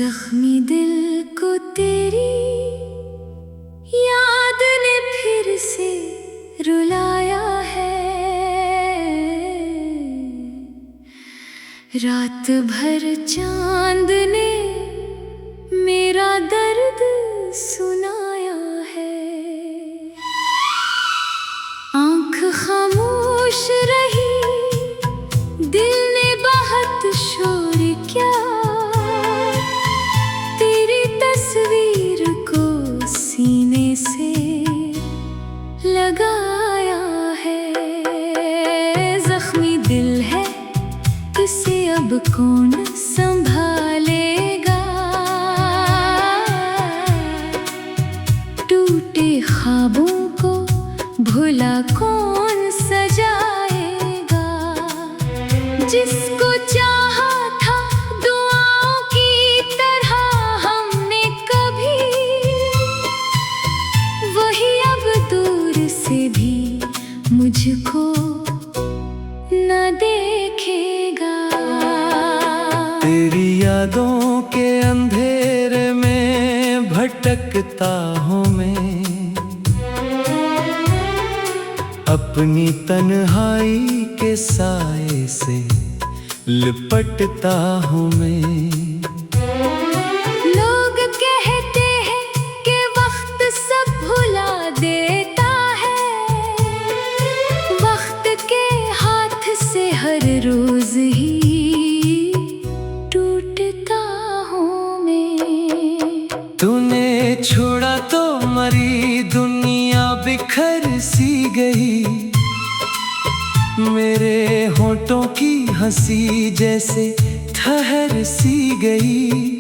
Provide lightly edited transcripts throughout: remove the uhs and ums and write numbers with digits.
जख्मी दिल को तेरी याद ने फिर से रुलाया है। रात भर चांद ने मेरा दर्द सुनाया है। आंख खामोश रही, दिल ने बहुत शोर किया। तेरी तस्वीर को सीने से लगाया है। जख्मी दिल है, इसे अब कौन संभालेगा। टूटे ख्वाबों को भुला कौन सजाएगा। जिसको चाहा था दुआओं की तरह हमने कभी, वही अब दूर से भी मुझको न देखेगा। तेरी यादों के अंधेरे में भटकता हूँ मैं, अपनी तन्हाई के साए से लिपटता हूँ मैं। लोग कहते हैं कि वक्त सब भुला देता है। वक्त के हाथ से हर रोज ही टूटता हूँ मैं। तूने छोड़ा तो मरी दुनिया बिखर सी गई। मेरे होठों की हंसी जैसे ठहर सी गई।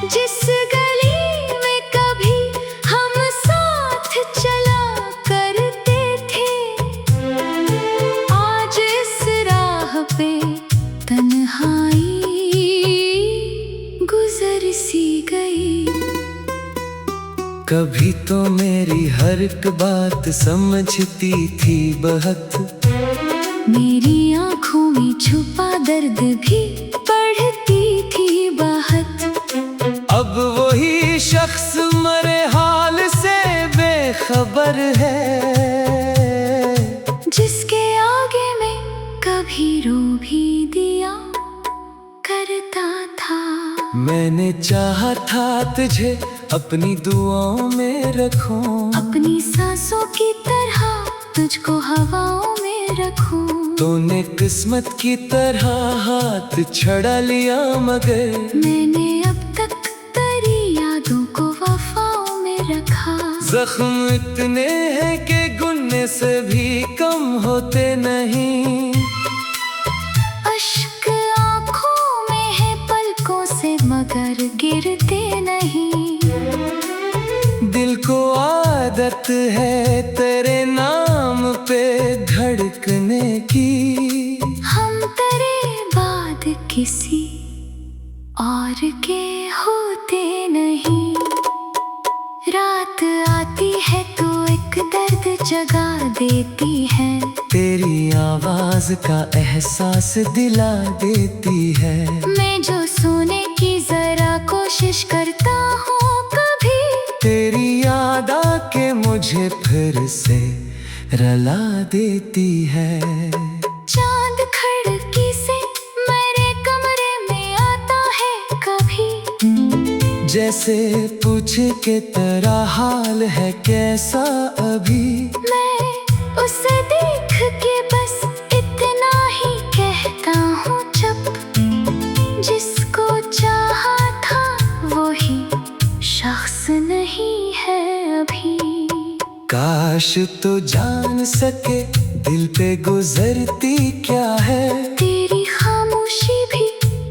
जिस गली में कभी हम साथ चला करते थे, आज इस राह पे तन्हाई गुजर सी गई। कभी तो मेरी हर एक बात समझती थी बहुत, मेरी आंखों में छुपा दर्द भी पढ़ती थी बहुत। अब वही शख्स मरे हाल से बेखबर है। जिसके आगे मैं कभी रो भी दिया करता था। मैंने चाहा था तुझे अपनी दुआओं में रखूं, अपनी सांसों की तरह तुझको हवाओं में रखूं। तूने किस्मत की तरह हाथ छड़ा लिया, मगर मैंने अब तक तेरी यादों को वफाओं में रखा। जख्म इतने हैं कि गुनने से भी कम होते नहीं। अश्क आंखों में है पलकों से मगर गिरते नहीं। दिल को आदत है तेरे नाम पे धड़कने की। हम तेरे बाद किसी और के होते नहीं। रात आती है तो एक दर्द जगा देती है। तेरी आवाज का एहसास दिला देती है। मैं जो सोने की जरा कोशिश करता हूँ कभी, तेरी याद आके मुझे फिर से रुला देती है। चांद खिड़की से मेरे कमरे में आता है कभी, जैसे पूछे कि तेरा हाल है कैसा अभी। मैं उसे देख के बस इतना ही कहता हूँ चुप। जिसको चाहा था वही शख्स नहीं है अभी। काश तो जान सके दिल पे गुजरती क्या है। तेरी खामोशी भी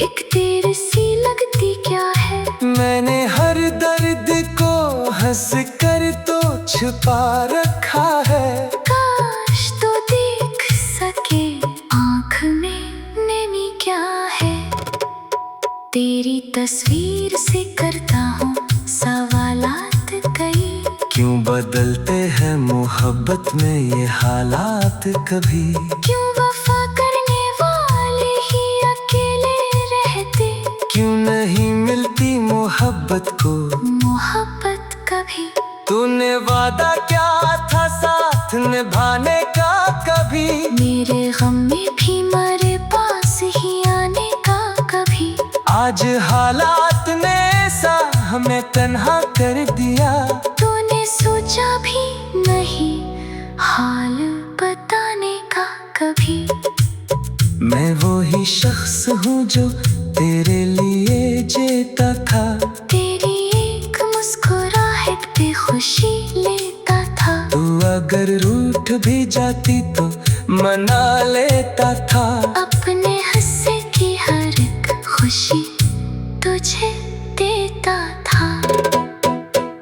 एक तेरे सी लगती क्या है। मैंने हर दर्द को हंस कर तो छुपा रखा है। काश तो देख सके आँख में नमी क्या है। तेरी तस्वीर से करता हूँ सवालात कई। क्यों बदलते हैं मोहब्बत में ये हालात कभी। क्यों वफा करने वाले ही अकेले रहते। क्यों नहीं मोहब्बत को। मोहब्बत कभी तूने वादा क्या था साथ निभाने का कभी। मेरे गम में भी मेरे पास ही आने का कभी। आज हालात ने ऐसा हमें तन्हा कर दिया। तूने सोचा भी नहीं हाल बताने का कभी। मैं वो ही शख्स हूँ जो तेरे लिए जीता था। तेरी एक मुस्कुराहट पे खुशी लेता था। तू अगर रूठ भी जाती तो मना लेता था। अपने हिस्से की हर एक खुशी तुझे देता था।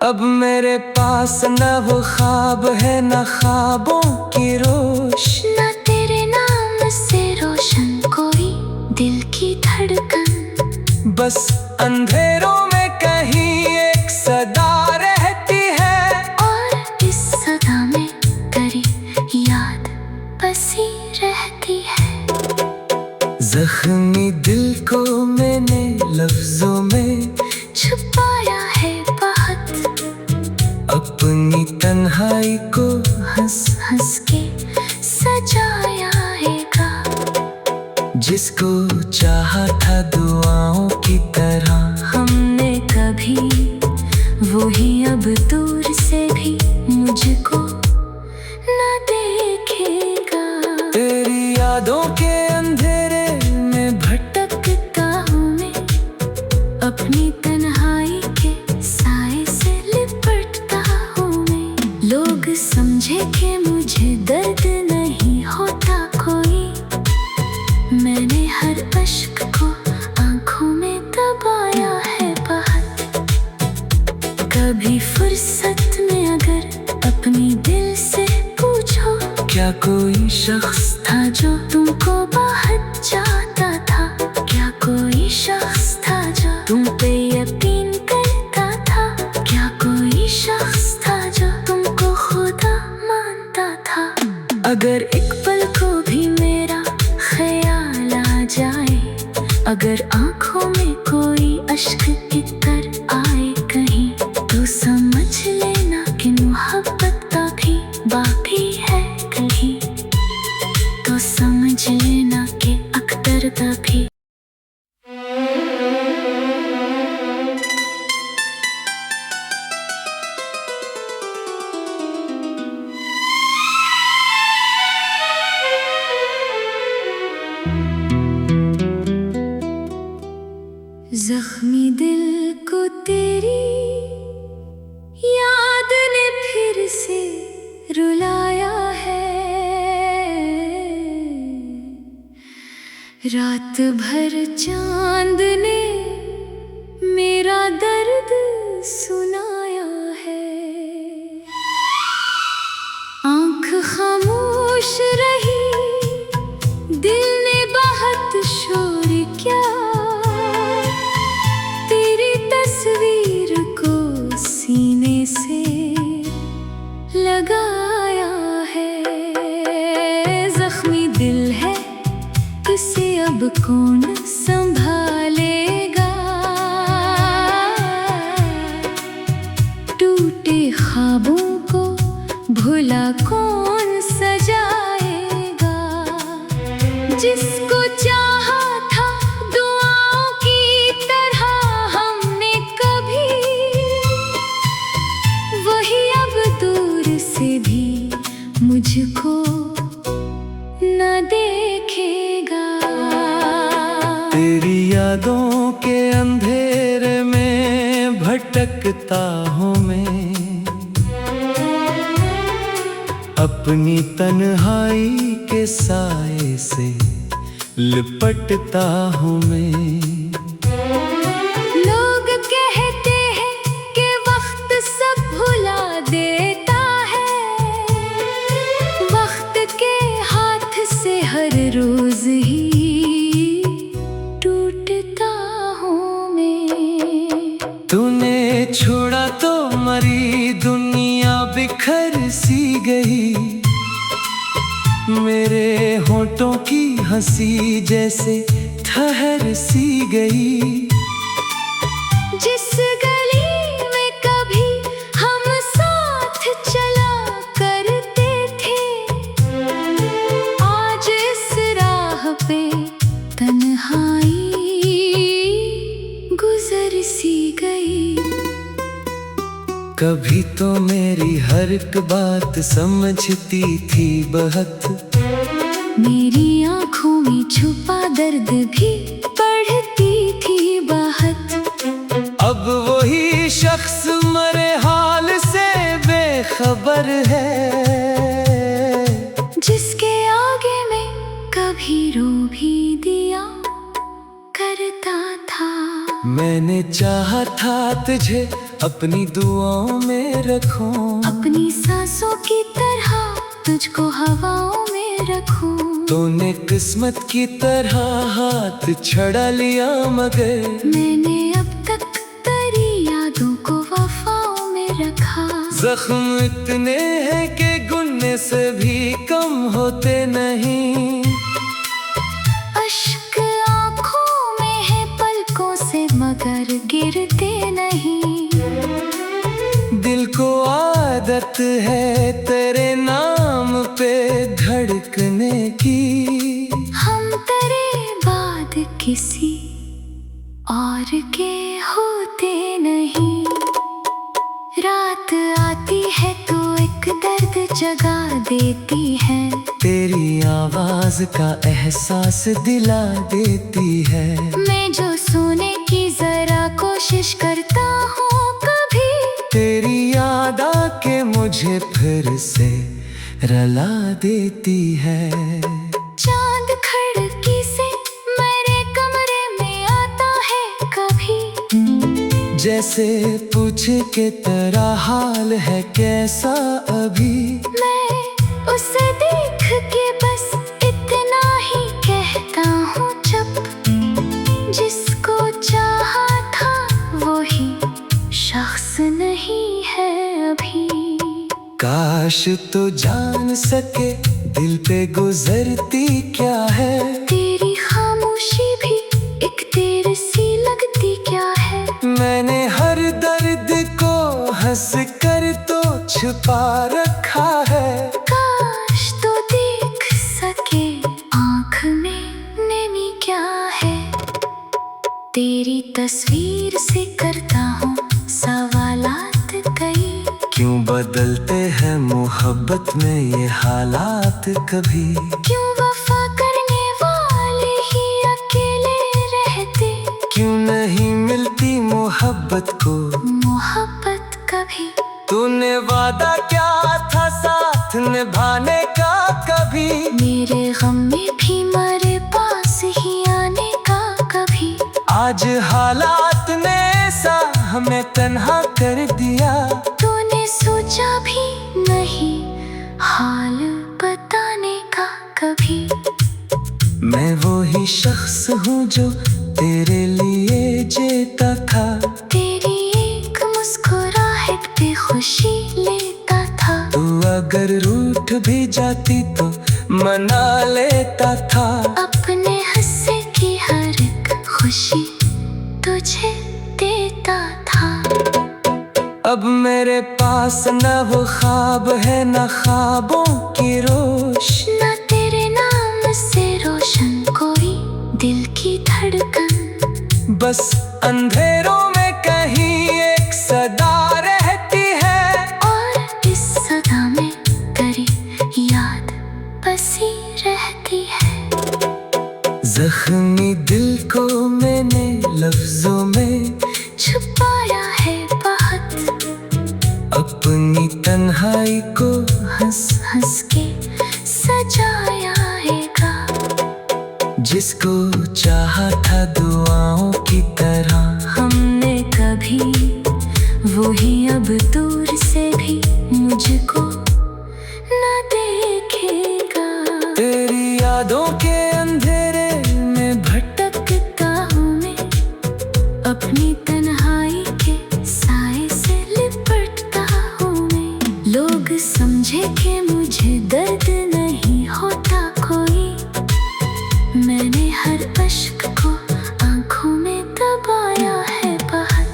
अब मेरे पास न वो ख्वाब है न ख्वाबों की रोशनी। न तेरे नाम से रोशन कोई दिल की धड़कन। बस अंधेरों में कहीं एक सदा रहती है। और इस सदा में तेरी याद बसी रहती है। जख्मी दिल को मैंने लफ्जों में छुपाया है बहुत। अपनी तन्हाई को हंस हंस के सजाया हैगा। जिसको चाहा था दुआओं की तरह हमने कभी, वही अब दूर से भी मुझको न देखेगा। तेरी यादों के अंधेरे में भटकता हूँ मैं, अपनी तन्हाई के साए से लिपटता हूँ मैं। लोग समझे कि मुझे दर्द नहीं होता कोई। मैंने हर अश्क को आंखों में दबाया है बहुत। कभी फुर्सत में अगर अपनी दिल से पूछो, क्या कोई शख्स था जो तुमको बहुत चाहता था। क्या कोई शख्स था जो तुम पे यकीन करता था। क्या कोई शख्स था जो तुमको खुदा मानता था। अगर एक पल को भी मेरा ख्याल आ जाए, अगर आंखों में कोई अश्क इतर आए कहीं, तो समझ लेना कि मोहब्बत का भी बाकी है कहीं। तो समझ लेना कि अख्तर का भी। जख्मी दिल को तेरी याद ने फिर से रुलाया है। रात भर चांद ने मेरा दर्द सुनाया है। आंख खामोश रही, दिल ने बहुत शोर किया। तेरी तस्वीर को सीने से लगाया है। जख्मी दिल है, इसे अब कौन संभालेगा। टूटे ख्वाबों को भुला कौन सजाएगा। जिसको चाहा था दुआओं की तरह हमने कभी, वही अब दूर से भी मुझको न देखेगा। तेरी यादों के अंधेरे में भटकता हूँ मैं। अपनी तन्हाई के साए से लिपटता हूँ मैं। लोग कहते हैं कि वक्त सब भुला देता है। वक्त के हाथ से हर रोज ही टूटता हूँ मैं। तूने छोड़ा तो मरी दुनिया बिखर सी गई। मेरे होठों की हंसी जैसे ठहर सी गई। जिस गली कभी तो मेरी हर एक बात समझती थी बहुत। मेरी आँखों में छुपा दर्द भी बढ़ती थी बहुत। अब वही शख्स मरे हाल से बेखबर है, जिसके आगे मैं कभी रो भी दिया करता था। मैंने चाहा था तुझे अपनी दुआओं में रखूं, अपनी सांसों की तरह तुझको हवाओं में रखूं। तूने किस्मत की तरह हाथ छड़ा लिया, मगर मैंने अब तक तेरी यादों को वफाओं में रखा। जख्म इतने हैं कि गुनने से भी कम होते नहीं। अश्क आँखों में है पलकों से मगर गिरते नहीं। दिल को आदत है तेरे नाम पे धड़कने की। हम तेरे बाद किसी और के होते नहीं। रात आती है तो एक दर्द जगा देती है, तेरी आवाज का एहसास दिला देती है। मैं जो सोने की जरा कोशिश करता हूँ कभी, तेरी याद आके मुझे फिर से रुला देती है। चांद खिड़की से मेरे कमरे में आता है कभी, जैसे पूछे कि तेरा हाल है कैसा अभी। मैं उसे देख के बस इतना ही कहता हूँ चुप। जिसको चाहा था वही शख्स नहीं है अभी। काश तो जान सके दिल पे गुजरती क्या है, तेरी खामोशी भी एक तीर सी लगती क्या है। मैंने हर दर्द को हंस कर तो छुपा रखा है। काश तो देख सके आँख में नमी क्या है। तेरी तस्वीर से करता हूँ सवालात कई, क्यों बदलते हैं मोहब्बत में ये हालात कभी। क्यों वफा करने वाले ही अकेले रहते, क्यों नहीं मिलती मोहब्बत को मोहब्बत कभी। तूने वादा क्या था साथ निभाने का कभी, मेरे गम में भी मेरे पास ही आने का कभी। आज हालात ने सा हमें तन्हा कर दिया। तूने सोचा भी नहीं हाल बताने का कभी। मैं वो ही शख्स हूँ जो तेरे लिए जीता था, तेरी एक मुस्कुराहट पे खुशी लेता था। तू अगर रूठ भी जाती तो मना लेता था। अपने हिस्से की हर एक खुशी तुझे देता था। अब मेरे पास न वो ख्वाब है न ख्वाबों की रोश, न तेरे नाम से रोशन कोई दिल की धड़कन। बस अंधेरों में कहीं एक सदा रहती है, और इस सदा में तेरी याद बसी रहती है। जख्मी दिल को मैंने लफ्जों में छुपाया है बहुत, अपनी तन्हाई को हंस हंस के सजाया हैगा। जिसको चाहा था दुआओं की तरह, हमने कभी वही अब दूर से भी मुझको न देखेगा। तेरी यादों के अंधेरे में भटकता हूँ मैं, अपनी तन्हाई के साए से लिपटता हूँ मैं। लोग समझे कि मुझे दर्द नहीं होता कोई, मैंने हर अश्क को आंखों में दबाया है बहुत।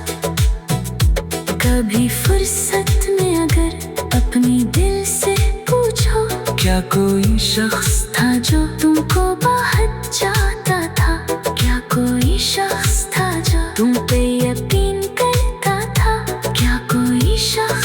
कभी फुर्सत में अगर अपनी दिल से पूछो, क्या कोई शख्स था जो तुमको बहुत चाहता था। क्या कोई शख्स था जो तुम पे यकीन करता था। क्या कोई शख्स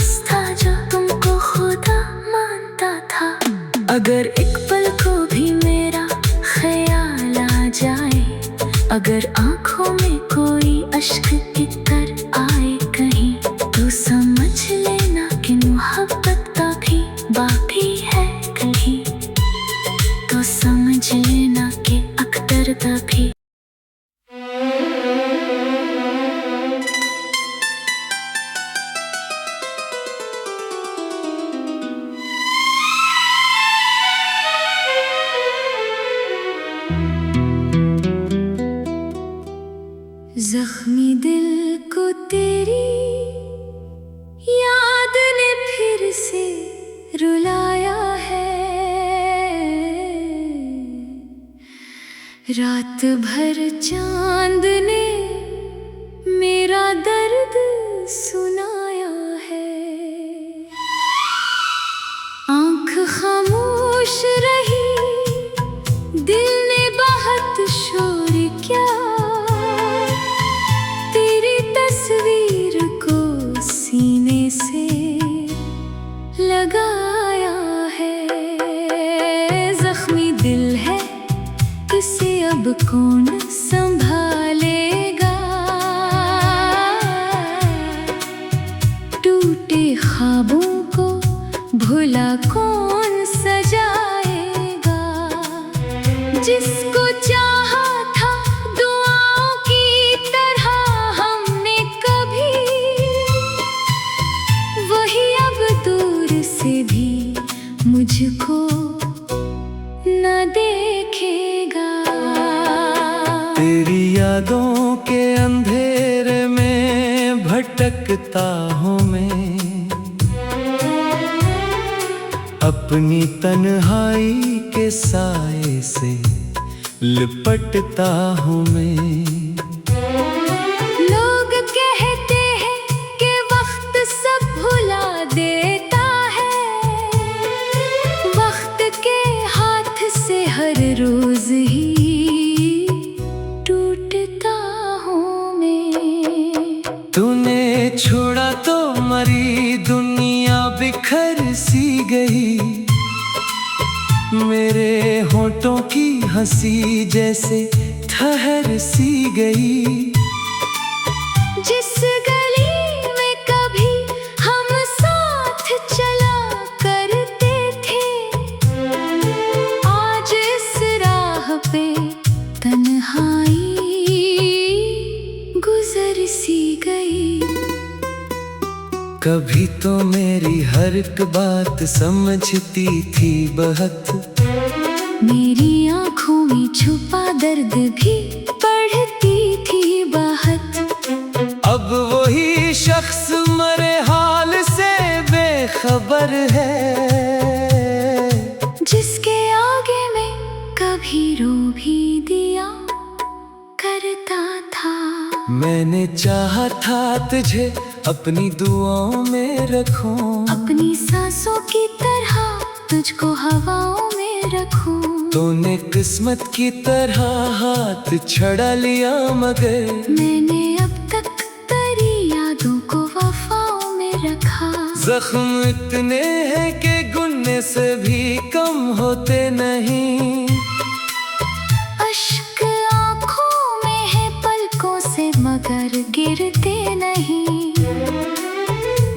आँखों में कोई अश्क इतर आए कहीं, तो समझ लेना कि मोहब्बत का भी बाकी है कहीं, तो समझ लेना कि अख्तर का भी। जख्मी दिल को तेरी याद ने फिर से रुलाया है, रात भर चांद ने मेरा दर्द सुनाया है। आंख खामोश रही, दिल ने बहुत शोर किया, सीने से लगाया है। जख्मी दिल है, इसे अब कौन संभालेगा, टूटे ख्वाबों को भुला कौन सजाएगा, जिसको चाहा था दुआओं की तरह हमने कभी, वही अब दूर से भी मुझको न देखेगा। तेरी यादों के अंधेरे में भटकता हूँ मैं, अपनी तन्हाई के साए से लिपटता हूँ मैं। लोग कहते हैं कि वक्त सब भुला देता है, वक्त के हाथ से हर रोज ही टूटता हूँ मैं। तूने छोड़ा तो मरी दुनिया बिखर सी गई, मेरे होठों की हंसी जैसे ठहर सी गई। जिस गली में कभी हम साथ चला करते थे, आज इस राह पे तन्हाई गुजर सी गई। कभी तो मेरी हर एक बात समझती थी बहुत, मेरी आँखों में छुपा दर्द भी पढ़ती थी बहुत। अब वही शख्स मरे हाल से बेखबर है, जिसके आगे मैं कभी रो भी दिया करता था। मैंने चाहा था तुझे अपनी दुआओं में रखूं, अपनी सांसों की तरह तुझको हवाओं में रखूं। तूने किस्मत की तरह हाथ छड़ा लिया, मगर मैंने अब तक तेरी यादों को वफाओं में रखा। जख्म इतने हैं कि गुनने से भी कम होते नहीं, अश्क आँखों में है पलकों से मगर गिरते नहीं।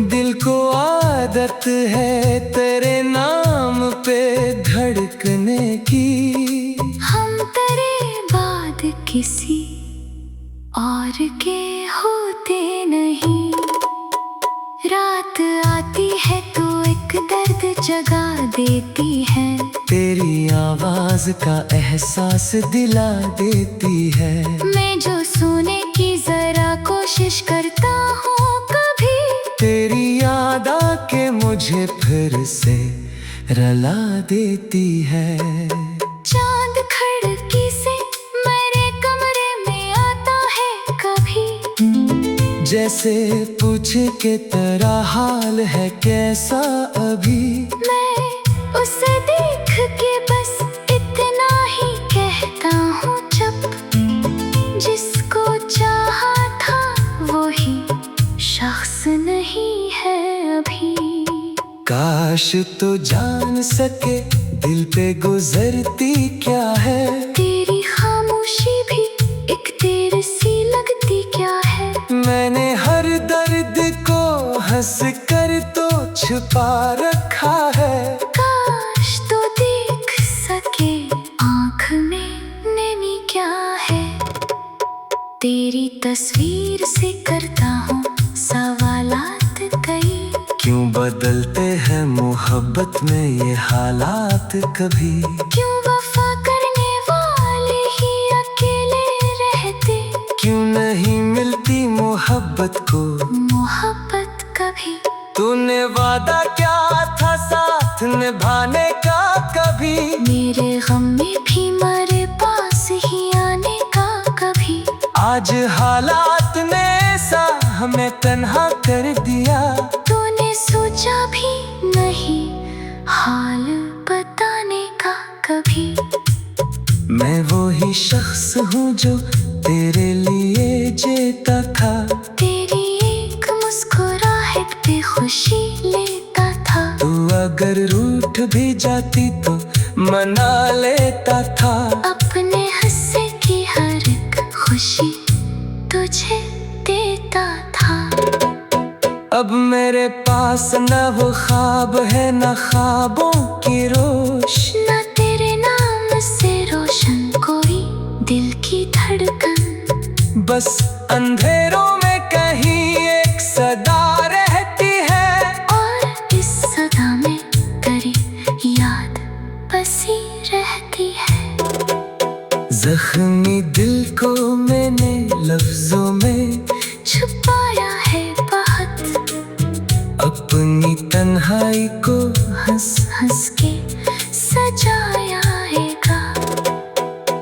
दिल को आदत है तेरे नाम पे धड़कने की, हम तेरे बाद किसी और के होते नहीं। रात आती है तो एक दर्द जगा देती है, तेरी आवाज का एहसास दिला देती है। मैं जो सोने की जरा कोशिश करता हूँ कभी, तेरी याद आके मुझे फिर से रला देती है। चांद खिड़की से मेरे कमरे में आता है कभी, जैसे पूछे कि तेरा हाल है कैसा अभी। मैं उसे देख के बस इतना ही कहता हूँ चुप, जिसको चाहा था वही शख्स नहीं है अभी। काश तो जान सके दिल पे गुजरती क्या है, तेरी खामोशी भी एक तेर सी तेरी तस्वीर से करता हूँ सवालात कई। क्यों बदलते हैं मोहब्बत में ये हालात कभी? क्यों वफा करने वाले ही अकेले रहते? क्यों नहीं मिलती मोहब्बत को मोहब्बत कभी? तूने वादा क्या था साथ निभाने का कभी? मेरे गम में भी मेरे पास ही आने का कभी? आज हालात ने सा हमें तन्हा कर दिया। तूने सोचा भी नहीं हाल बताने का कभी? मैं वो ही शख्स हूँ जो तेरे लिए जीता था। तेरी एक मुस्कुराहट पे खुशी लेता था। तू अगर रूठ भी जाती तो मना लेता था। अपने हिस्से की हर एक खुशी तुझे देता था। अब मेरे पास न वो ख्वाब है न ख्वाबों की रोशनी, न तेरे नाम से रोशन कोई दिल की धड़कन। बस अंधेरों में कहीं एक सदा रहती है। और इस सदा में तेरी याद बसी रहती है। जख्मी दिल को मैंने लफ्जों में छुपाया है बहुत, अपनी तन्हाई को हंस हंस के सजाया हैगा।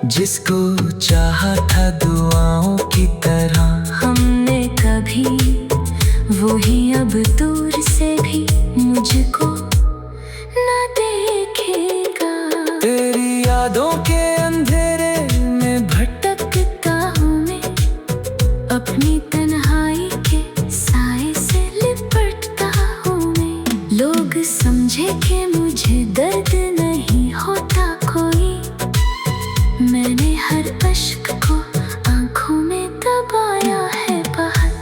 जिसको चाहा था दुआओं की तरह हमने कभी, वो ही अब दूर से भी मुझको न देखेगा। तेरी यादों के अंधेरे में भटकता हूँ मैं, अपनी तन्हाई के साए से लिपटता हूँ मैं। लोग समझे कि मुझे दर्द नहीं होता कोई, मैंने हर अश्क को आंखों में दबाया है बहुत।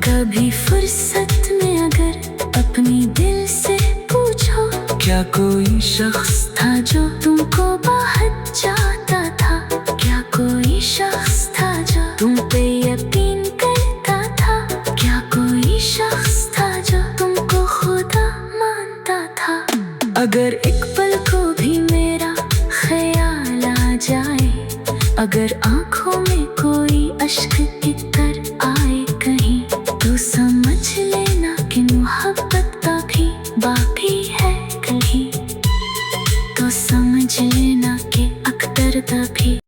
कभी फुर्सत में अगर अपनी दिल से पूछो, क्या कोई शख्स था जो तुमको बहुत चाहता था? क्या कोई शख्स था जो तुम पे यकीन करता था? क्या कोई शख्स था जो तुमको खुदा मानता था? अगर एक पल को भी मेरा ख्याल आ जाए, अगर आंखों में कोई अश्क इतर आए कहीं, तो समझ लेना कि मोहब्बत का भी बाकी है कहीं। तो समझ लेना कि अक्तर तभी।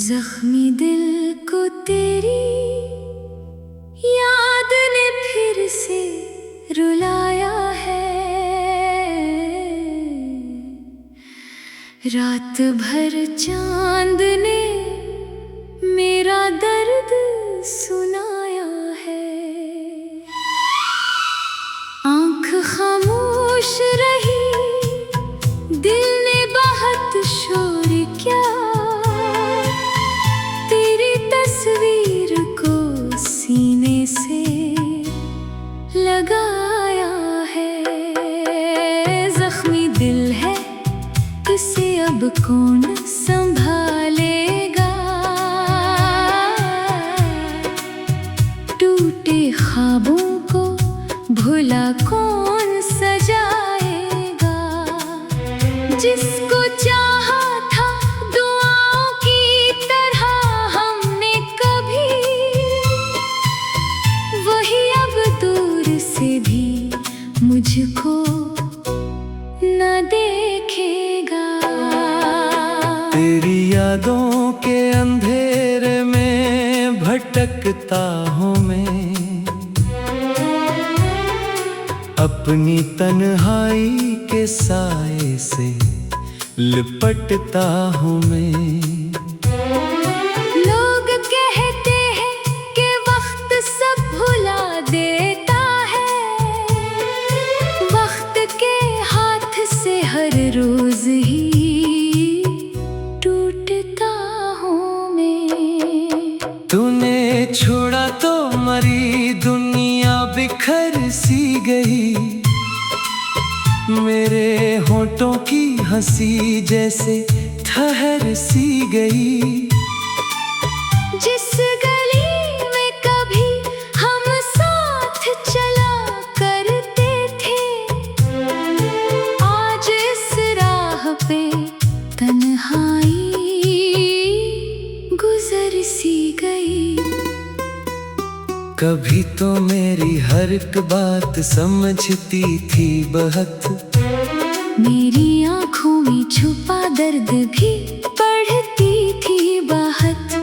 जख्मी दिल को तेरी याद ने फिर से रुलाया है। रात भर चांद ने मेरा दर्द सुनाया है। आंख खामोश रही, दिल ने बहुत शोर किया। तेरी तस्वीर को सीने से लगाया है। जख्मी दिल है, इसे अब कौन संभालेगा? टूटे ख्वाबों को भुला कौन सजाएगा? जिसको चाहा था दुआओं की तरह हमने कभी, वही अब दूर से भी मुझको न देखेगा। तेरी यादों के अंधेरे में भटकता हूँ मैं, अपनी तन्हाई के साए से लिपटता हूँ मैं। लोग कहते हैं कि वक्त सब भुला देता है, वक्त के हाथ से हर रोज ही टूटता हूँ मैं। छोड़ा तो मरी दुनिया बिखर सी गई। मेरे होठों की हंसी जैसे ठहर सी गई। जिस गली में कभी हम साथ चला करते थे, आज इस राह पे तन्हाई गुजर सी गई। कभी तो मेरी हर एक बात समझती थी बहुत, मेरी आँखों में छुपा दर्द भी पढ़ती थी बहुत।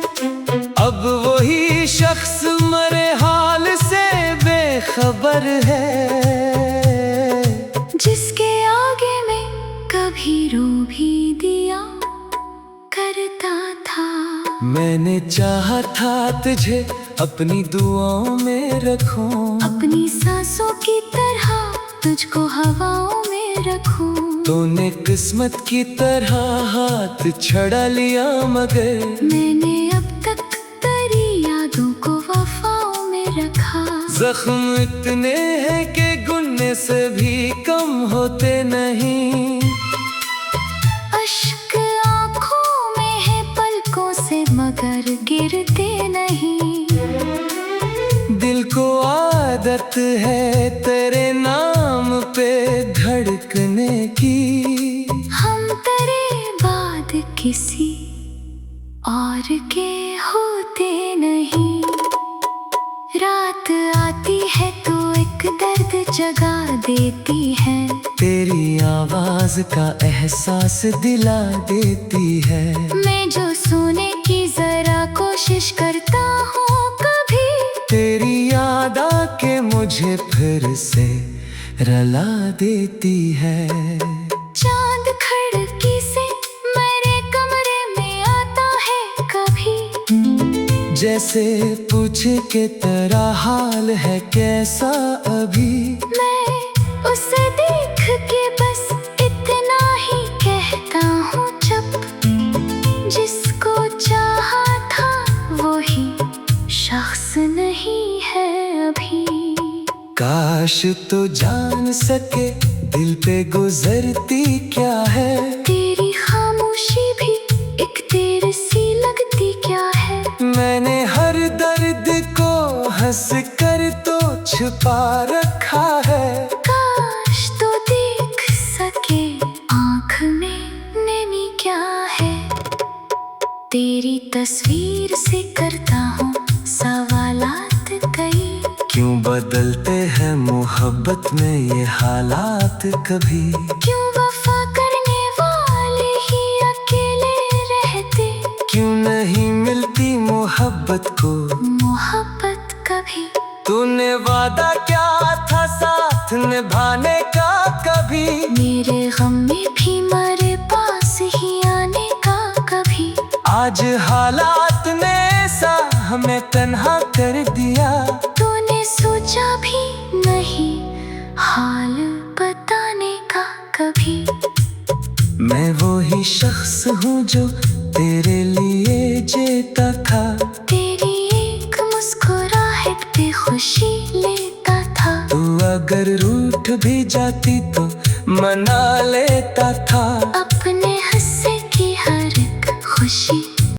अब वही शख्स मरे हाल से बेखबर है, जिसके आगे मैं कभी रो भी दिया करता था। मैंने चाहा था तुझे अपनी दुआओं में रखूं, अपनी सांसों की तरह तुझको हवाओं में रखूं। तूने किस्मत की तरह हाथ छड़ा लिया, मगर मैंने अब तक तेरी यादों को वफाओं में रखा। जख्म इतने हैं कि गुनने से भी कम होते नहीं। अश्क आँखों में है पलकों से मगर गिरते नहीं। दिल को आदत है तेरे नाम पे धड़कने की। हम तेरे बाद किसी और के होते नहीं। रात आती है तो एक दर्द जगा देती है, तेरी आवाज का एहसास दिला देती है। मैं जो सोने की जरा कोशिश करता हूँ कभी, तेरी याद आके मुझे फिर से रला देती है। चांद खिड़की से मेरे कमरे में आता है कभी, जैसे पूछे कि तेरा हाल है कैसा अभी। मैं उसे देख के बस इतना ही कहता हूँ चुप। जिसको चाहा था वही शख्स नहीं है अभी। काश तो जान सके दिल पे गुजरती क्या है, तेरी खामोशी भी एक तेरे सी लगती क्या है। मैंने हर दर्द को हंस कर तो छुपा रखा है। काश तो देख सके आँख में नमी क्या है। तेरी तस्वीर से करता हूँ सवालात कई, क्यों बदलते हैं मोहब्बत में ये हालात कभी। क्यों वफा करने वाले ही अकेले रहते, क्यों नहीं मिलती मोहब्बत को मोहब्बत कभी। तूने वादा क्या था साथ निभाने का कभी, मेरे गम में भी मेरे पास ही आने का कभी। आज हालात ने सा हमें तन्हा कर दिया। तूने सोचा भी नहीं हाल बताने का कभी। मैं वो ही शख्स हूँ जो तेरे लिए जीता था, तेरी एक मुस्कुराहट पे खुशी लेता था। तू अगर रूठ भी जाती तो मना लेता था।